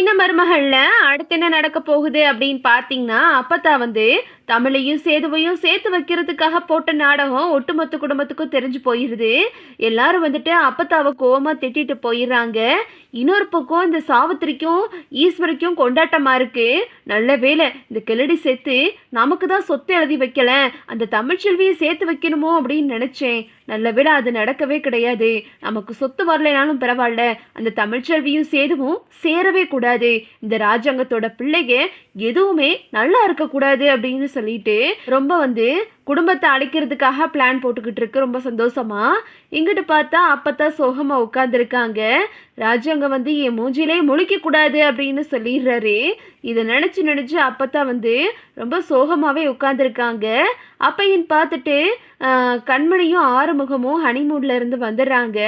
சின்ன மருமகள்ல அடுத்து என்ன நடக்க போகுது அப்படின்னு பார்த்தீங்கன்னா, அப்பத்தா வந்து தமிழையும் சேதுவையும் சேர்த்து வைக்கிறதுக்காக போட்ட நாடகம் ஒட்டுமொத்த குடும்பத்துக்கும் தெரிஞ்சு போயிருது. எல்லாரும் வந்துட்டு அப்பத்தாவை கோவமா திட்டிட்டு போயிடுறாங்க. இன்னொரு பக்கம் இந்த சாவித்திரிக்கும் ஈஸ்வரிக்கும் கொண்டாட்டமா இருக்கு. நல்ல வேளை இந்த கிழடி சேர்த்து நமக்கு தான் சொத்து எழுதி வைக்கல, அந்த தமிழ்ச்செல்வியை சேர்த்து வைக்கணுமோ அப்படின்னு நினைச்சேன். நல்ல வேளை அது நடக்கவே கிடையாது. நமக்கு சொத்து வரலைனாலும் பரவாயில்ல, அந்த தமிழ்ச்செல்வியும் சேதுவும் சேரவே கூடாது. இந்த ராஜாங்கத்தோட பிள்ளைங்க எதுவுமே நல்லா இருக்கக்கூடாது அப்படின்னு சொல்லிட்டு ரொம்ப வந்து குடும்பத்தை அழிக்கிறதுக்காக பிளான் போட்டுக்கிட்டு இருக்கு. ரொம்ப சந்தோஷமா இங்கிட்டு பார்த்தா அப்பத்தான் சோகமா உட்காந்துருக்காங்க. ராஜாங்க வந்து என் மூஞ்சிலே முழிக்க கூடாது அப்படின்னு சொல்லிடுறாரு. இதை நினைச்சு நினைச்சு அப்பத்தான் வந்து ரொம்ப சோகமாவே உட்காந்துருக்காங்க. அப்பையும் பார்த்துட்டு கண்மணியும் ஆறுமுகமும் ஹனிமூன்ல இருந்து வந்துடுறாங்க.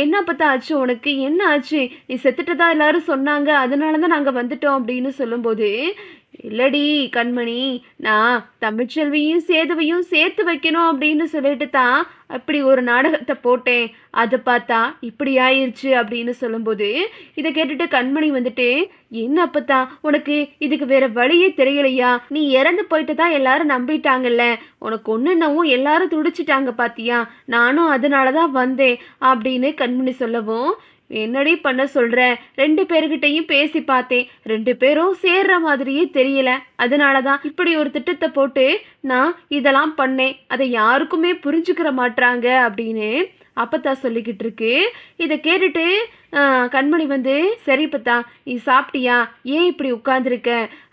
என்ன அப்பத்தா ஆச்சு, உனக்கு என்ன ஆச்சு? நீ செத்துட்டதா எல்லாரும் சொன்னாங்க, அதனாலதான் நாங்க வந்துட்டோம் அப்படின்னு சொல்லும்போது, இல்லடி கண்மணி, நான் தமிழ்ச்செல்வியும் சேதுவையும் சேர்த்து வைக்கணும் அப்படின்னு சொல்லிட்டு தான் அப்படி ஒரு நாடகத்தை போட்டேன். அதை பார்த்தா இப்படி ஆயிடுச்சு அப்படின்னு சொல்லும்போது, இதை கேட்டுட்டு கண்மணி வந்துட்டு, என்ன அப்பத்தா உனக்கு இதுக்கு வேற வழியே தெரியலையா? நீ இறந்து போயிட்டு தான் எல்லாரும் நம்பிட்டாங்கல்ல, உனக்கு ஒன்றுன்னவும் எல்லாரும் துடிச்சிட்டாங்க பாத்தியா, நானும் அதனால தான் வந்தேன் அப்படின்னு கண்மணி சொல்லவும், என்னடி பண்ண சொல்ற? 2 பேர்கிட்டையும் பேசி பார்த்தேன், 2 பேரும் சேர்ற மாதிரியே தெரியல, அதனாலதான் இப்படி ஒரு திட்டத்தை போட்டு நான் இதெல்லாம் பண்ணேன். அதை யாருக்குமே புரிஞ்சுக்கிற மாட்டாங்க அப்படின்னு அப்பத்தா சொல்லிக்கிட்டு இருக்கு. இதை கேட்டுட்டு கண்மணி வந்து, சரி பத்தா நீ சாப்பிட்டியா, ஏன் இப்படி உட்கார்ந்துருக்க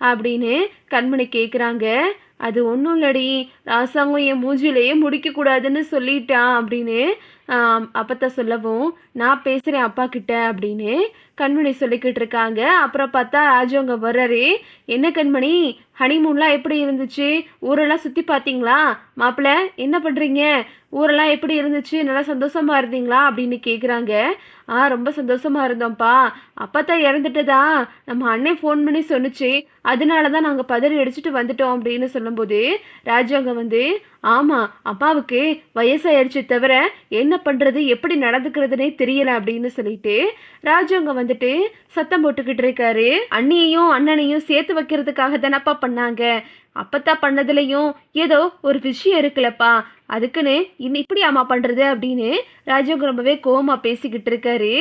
அப்படின்னு கண்மணி கேட்குறாங்க. அது ஒன்றும் இல்லடி, ராசாங்கம் என் மூஞ்சிலேயே முடிக்கக்கூடாதுன்னு சொல்லிட்டான் அப்படின்னு அப்பத்தான் சொல்லவும், நான் பேசுகிறேன் அப்பா கிட்ட அப்படின்னு கண்மணி சொல்லிக்கிட்டு இருக்காங்க. அப்புறம் பார்த்தா ராஜவங்க வர்றாரு. என்ன கண்மணி, ஹனிமூன்லாம் எப்படி இருந்துச்சு? ஊரெல்லாம் சுற்றி பார்த்தீங்களா? மாப்பிள்ளை என்ன பண்ணுறீங்க? ஊரெல்லாம் எப்படி இருந்துச்சு? நல்லா சந்தோஷமா இருந்தீங்களா அப்படின்னு கேட்குறாங்க. ரொம்ப சந்தோஷமா இருந்தோம்ப்பா. அப்பத்தான் இறந்துட்டதா நம்ம அண்ணன் ஃபோன் பண்ணி சொன்னிச்சு, அதனால தான் நாங்கள் பதறி அடிச்சுட்டு வந்துட்டோம் அப்படின்னு சொல்லும்போது, ராஜாங்க வந்து, ஆமாம் அப்பாவுக்கு வயசாயிருச்சு தவிர என்ன பண்ணுறது எப்படி நடந்துக்கிறதுனே தெரியல அப்படின்னு சொல்லிட்டு ராஜாங்க வந்துட்டு சத்தம் போட்டுக்கிட்டு இருக்காரு. அண்ணியையும் அண்ணனையும் சேர்த்து வைக்கிறதுக்காக தானப்பா பண்ணாங்க, அப்பத்தான் பண்ணதுலையும் ஏதோ ஒரு விஷயம் இருக்குல்லப்பா, அதுக்குன்னு இன்னும் இப்படி அம்மா பண்ணுறது அப்படின்னு ராஜாங்க ரொம்பவே கோவமா பேசிக்கிட்டு இருக்காரு.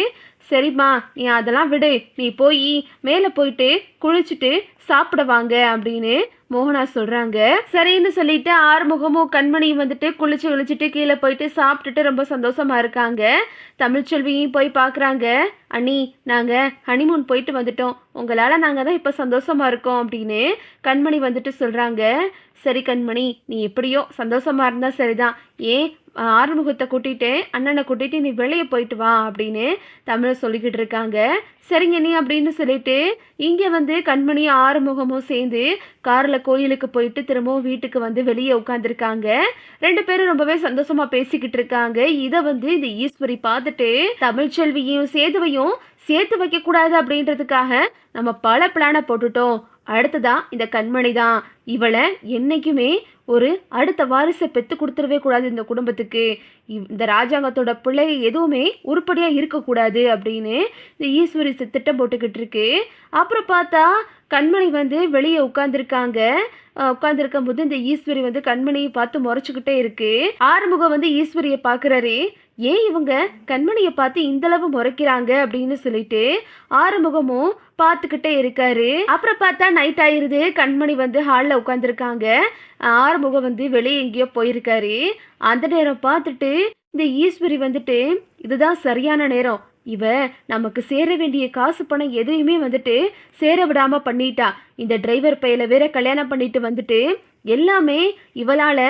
சரிம்மா நீ அதெல்லாம் விடு, நீ போய் மேலே போயிட்டு குளிச்சுட்டு சாப்பிட வாங்க அப்படின்னு மோகனா சொல்கிறாங்க. சரின்னு சொல்லிட்டு ஆறுமுகமும் கண்மணியும் வந்துட்டு குளிச்சுட்டு கீழே போயிட்டு சாப்பிட்டுட்டு ரொம்ப சந்தோஷமா இருக்காங்க. தமிழ்ச்செல்வியும் போய் பார்க்குறாங்க. அண்ணி நாங்கள் ஹனிமூன் போயிட்டு வந்துட்டோம், உங்களால் நாங்கள் தான் இப்போ சந்தோஷமா இருக்கோம் அப்படின்னு கண்மணி வந்துட்டு சொல்கிறாங்க. சரி கண்மணி, நீ எப்படியோ சந்தோஷமா இருந்தால் சரிதான், ஏன் ஆறுமுகத்தை கூட்டிகிட்டு அண்ணனை கூட்டிகிட்டு நீ வெளியே போயிட்டு வா அப்படின்னு தமிழை சொல்லிக்கிட்டு இருக்காங்க. சரிங்க நீ அப்படின்னு சொல்லிட்டு இங்கே வந்து கண்மணியும் ஆறுமுகமும் சேர்ந்து காரில் கோயிலுக்கு போயிட்டு திரும்பவும் வீட்டுக்கு வந்து வெளியே உட்காந்துருக்காங்க. 2 பேரும் ரொம்பவே சந்தோஷமாக பேசிக்கிட்டு இருக்காங்க. இதை வந்து இந்த ஈஸ்வரி பார்த்துட்டு, தமிழ்ச்செல்வியும் சேதுவையும் சேர்த்து வைக்கக்கூடாது அப்படின்றதுக்காக நம்ம பல பிளானை போட்டுட்டோம், அடுத்ததான் இந்த கண்மணி தான், இவளை என்னைக்குமே ஒரு அடுத்த வாரிசை பெற்று கொடுத்துடவே கூடாது இந்த குடும்பத்துக்கு, இந்த ராஜாங்கத்தோட பிள்ளை எதுவுமே உருப்படியாக இருக்கக்கூடாது அப்படின்னு இந்த ஈஸ்வரி திட்டம் போட்டுக்கிட்டு இருக்கு. அப்புறம் பார்த்தா கண்மணி வந்து வெளியே உட்காந்துருக்கும் போது இந்த ஈஸ்வரி வந்து கண்மணியை பார்த்து முறைச்சிக்கிட்டே இருக்கு. ஆறுமுகம் வந்து ஈஸ்வரியை பார்க்குறாரு. ஏன் இவங்க கண்மணியை பார்த்து இந்தளவு முறைக்கிறாங்க அப்படின்னு சொல்லிட்டு ஆறுமுகமும் பார்த்துக்கிட்டே இருக்காரு. அப்புறம் பார்த்தா நைட் ஆயிருது. கண்மணி வந்து ஹாலில் உட்காந்துருக்காங்க. ஆறுமுகம் வந்து வெளியே எங்கேயோ போயிருக்காரு. அந்த நேரம் பார்த்துட்டு இந்த ஈஸ்வரி வந்துட்டு, இதுதான் சரியான நேரம், இவ நமக்கு சேர வேண்டிய காசு பணம் எதையுமே வந்துட்டு சேர விடாம பண்ணிட்டா, இந்த டிரைவர் பையில வேற கல்யாணம் பண்ணிட்டு வந்துட்டு எல்லாமே இவளால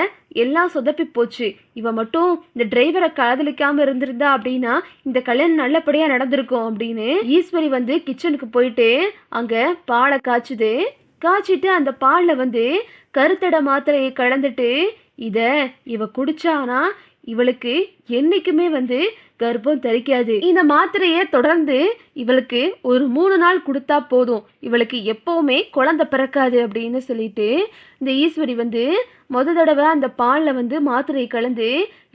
எல்லாம் சொதப்பி போச்சு, இவ மட்டும் இந்த டிரைவரை காதலிக்காம இருந்திருந்தா அப்படின்னா இந்த கல்யாணம் நல்லபடியா நடந்திருக்கும் அப்படின்னு ஈஸ்வரி வந்து கிச்சனுக்கு போயிட்டு அங்க பாலை காய்ச்சிட்டு அந்த பாலில் வந்து கருத்தடை மாத்திரையை கலந்துட்டு, இதை இவ குடிச்சானா இவளுக்கு என்னைக்குமே வந்து கர்ப்பம் தரிக்காது, இந்த மாத்திரையை தொடர்ந்து இவளுக்கு ஒரு 3 நாள் கொடுத்தா போதும், இவளுக்கு எப்பவுமே குழந்தை பிறக்காது அப்படின்னு சொல்லிட்டு இந்த ஈஸ்வரி வந்து தடவை அந்த பாலில் வந்து மாத்திரையை கலந்து,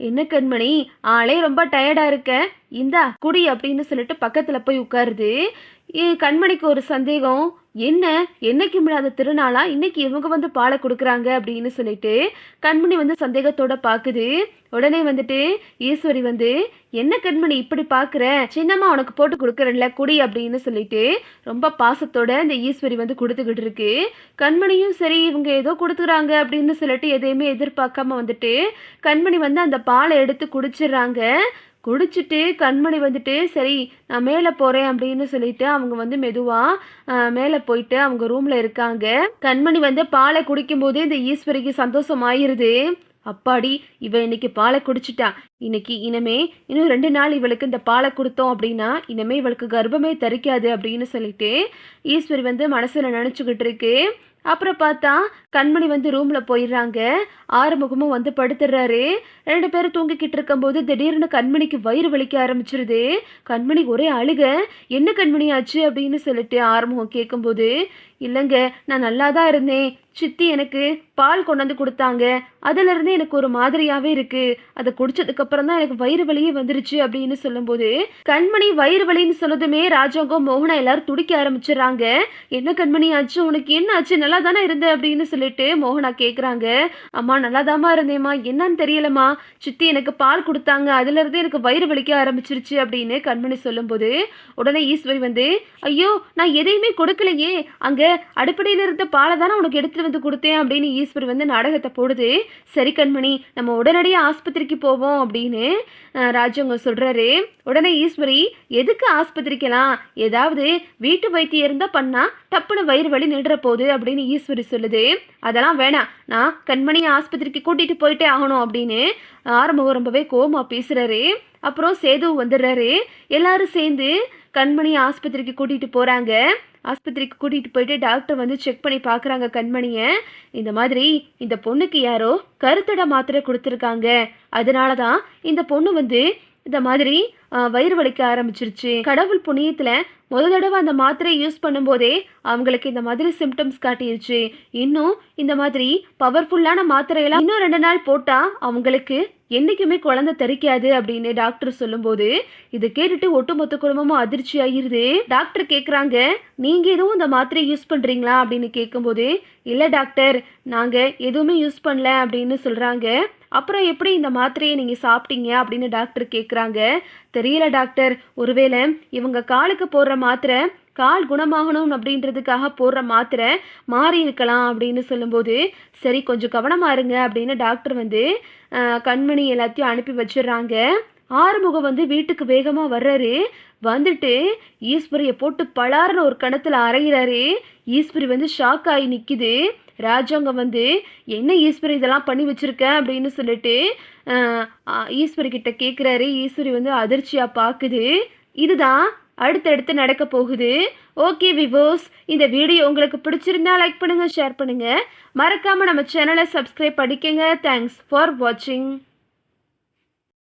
என்ன கண்மணி ஆளே ரொம்ப டயர்டாக இருக்க, இந்தா குடி அப்படின்னு சொல்லிட்டு பக்கத்தில் போய் உட்காருது. கண்மணிக்கு ஒரு சந்தேகம். என்ன என்னைக்கும் இல்லாத திருநாளா இன்னைக்கு இவங்க வந்து பாலை கொடுக்குறாங்க அப்படின்னு சொல்லிட்டு கண்மணி வந்து சந்தேகத்தோட பார்க்குது. உடனே வந்துட்டு ஈஸ்வரி வந்து, என்ன கண்மணி இப்படி பார்க்குற, சின்னம்மா உனக்கு போட்டு கொடுக்குறேன்ல குடி அப்படின்னு சொல்லிட்டு ரொம்ப பாசத்தோட இந்த ஈஸ்வரி வந்து கொடுத்துக்கிட்டு இருக்கு. கண்மணியும் சரி இவங்க ஏதோ கொடுத்துறாங்க அப்படின்னு சொல்லிட்டு எதையுமே எதிர்பார்க்காம வந்துட்டு கண்மணி வந்து அந்த பாலை எடுத்து குடிச்சிடுறாங்க. குடிச்சிட்டு கண்மணி வந்துட்டு சரி நான் மேலே போகிறேன் அப்படின்னு சொல்லிட்டு அவங்க வந்து மெதுவாக மேலே போயிட்டு அவங்க ரூமில் இருக்காங்க. கண்மணி வந்து பாலை குடிக்கும்போது இந்த ஈஸ்வரிக்கு சந்தோஷம் ஆயிருது. அப்பாடி, இவ இன்னைக்கு பாலை குடிச்சிட்டா, இன்னைக்கு இன்னும் 2 நாள் இவளுக்கு இந்த பாலை கொடுத்தோம் அப்படின்னா இனிமே இவளுக்கு கர்ப்பமே தரிக்காது அப்படின்னு சொல்லிட்டு ஈஸ்வரி வந்து மனசில் நினச்சிக்கிட்டு இருக்கு. அப்புறம் பார்த்தா கண்மணி வந்து ரூமில் போயிடுறாங்க. ஆறுமுகமும் வந்து படுத்துடுறாரு. 2 பேரும் தூங்கிக்கிட்டு இருக்கும்போது திடீர்னு கண்மணிக்கு வயிறு வலிக்க ஆரம்பிச்சிருது. கண்மணி ஒரே அழுக. என்ன கண்மணி ஆச்சு அப்படின்னு சொல்லிட்டு ஆறுமுகம் கேட்கும்போது, இல்லைங்க நான் நல்லா தான் இருந்தேன், சித்தி எனக்கு பால் கொண்டாந்து கொடுத்தாங்க, அதிலிருந்து எனக்கு ஒரு மாதிரியாகவே இருக்குது, அதை குடித்ததுக்கப்புறம் தான் எனக்கு வயிறு வலியே வந்துருச்சு அப்படின்னு சொல்லும்போது கண்மணி வயிறு வலின்னு சொன்னதுமே ராஜாங்கம் மோகனா எல்லாரும் துடிக்க ஆரம்பிச்சிடுறாங்க. என்ன கண்மணி ஆச்சு, உனக்கு என்ன ஆச்சு, நல்லா தானே இருந்த அப்படின்னு சொல்லிட்டு மோகனா கேட்குறாங்க. அம்மா நல்லா தாம்மா இருந்தேம்மா, என்னன்னு தெரியலம்மா, சித்தி எனக்கு பால் கொடுத்தாங்க, அதுலேருந்து எனக்கு வயிறு வலிக்க ஆரம்பிச்சிருச்சு அப்படின்னு கண்மணி சொல்லும்போது உடனே ஈஸ்வரி வந்து, ஐயோ நான் எதையுமே கொடுக்கலையே, அங்கே அடுப்படியில் இருந்த பாலை தானே உனக்கு எடுத்துகிட்டு வந்து கொடுத்தேன் அப்படின்னு ஈஸ்வரி வந்து நாடகத்தை போடுது. சரி கண்மணி நம்ம உடனடியாக ஆஸ்பத்திரிக்கு போவோம் அப்படின்னு ராஜவங்க சொல்கிறாரு. உடனே ஈஸ்வரி, எதுக்கு ஆஸ்பத்திரிக்கலாம், ஏதாவது வீட்டு வைத்தியம் இருந்தால் பண்ணால் டப்புன்னு வயிறு வலி நின்ற போகுது அப்படின்னு ஈஸ்வரி சொல்லுது. அதெல்லாம் வேணாம், நான் கண்மணியை ஆஸ்பத்திரிக்கு கூட்டிகிட்டு போயிட்டே ஆகணும் அப்படின்னு ஆரம்பம் ரொம்பவே கோமா பேசுகிறாரு. அப்புறம் சேது வந்துடுறாரு. எல்லாரும் சேர்ந்து கண்மணியை ஆஸ்பத்திரிக்கு கூட்டிகிட்டு போகிறாங்க. ஆஸ்பத்திரிக்கு கூட்டிகிட்டு போயிட்டு டாக்டர் வந்து செக் பண்ணி பார்க்குறாங்க கண்மணியை. இந்த மாதிரி இந்த பொண்ணுக்கு யாரோ கருத்தடை மாத்திரை கொடுத்துருக்காங்க, அதனால தான் இந்த பொண்ணு வந்து இந்த மாதிரி வயிறு வலிக்க ஆரம்பிச்சிருச்சு. கடவுள் புண்ணியத்தில் தடவை அந்த மாத்திரையை யூஸ் பண்ணும்போதே அவங்களுக்கு இந்த மாதிரி சிம்டம்ஸ் காட்டிருச்சு. இன்னும் இந்த மாதிரி பவர்ஃபுல்லான மாத்திரையெல்லாம் இன்னும் 2 நாள் போட்டால் அவங்களுக்கு என்றைக்குமே குழந்தை தரிக்காது அப்படின்னு டாக்டர் சொல்லும்போது இதை கேட்டுட்டு ஒட்டுமொத்த குடும்பமும் அதிர்ச்சி ஆகிருது. டாக்டர் கேட்குறாங்க, நீங்கள் எதுவும் இந்த மாத்திரையை யூஸ் பண்ணுறீங்களா அப்படின்னு கேட்கும்போது, இல்லை டாக்டர் நாங்கள் எதுவுமே யூஸ் பண்ணல அப்படின்னு சொல்கிறாங்க. அப்புறம் எப்படி இந்த மாத்திரையை நீங்கள் சாப்பிட்டீங்க அப்படின்னு டாக்டர் கேட்குறாங்க. தெரியல டாக்டர், ஒருவேளை இவங்க காலுக்கு போடுற மாத்திரை கால் குணமாகணும் அப்படின்றதுக்காக போடுற மாத்திரை மாறி இருக்கலாம் அப்படின்னு சொல்லும்போது சரி கொஞ்சம் கவனமாக இருங்க அப்படின்னு டாக்டர் வந்து கண்மணி எல்லாத்தையும் அனுப்பி வச்சிடுறாங்க. ஆறுமுகம் வந்து வீட்டுக்கு வேகமாக வர்றாரு. வந்துட்டு ஈஸ்வரியை போட்டு பலார்னு ஒரு கணத்தில் அரைகிறாரு. ஈஸ்வரி வந்து ஷாக் ஆகி நிற்கிது. ராஜாங்கம் வந்து, என்ன ஈஸ்வரி இதெல்லாம் பண்ணி வச்சுருக்க அப்படின்னு சொல்லிட்டு ஈஸ்வரி கிட்ட கேட்குறாரு. ஈஸ்வரி வந்து அதிர்ச்சியாக பார்க்குது. இதுதான் அடுத்தடுத்து நடக்க போகுது. ஓகே விவோஸ், இந்த வீடியோ உங்களுக்கு பிடிச்சிருந்தா லைக் பண்ணுங்கள், ஷேர் பண்ணுங்கள், மறக்காமல் நம்ம சேனலை சப்ஸ்கிரைப் பண்ணிக்கங்க. தேங்க்ஸ் ஃபார் வாட்சிங்.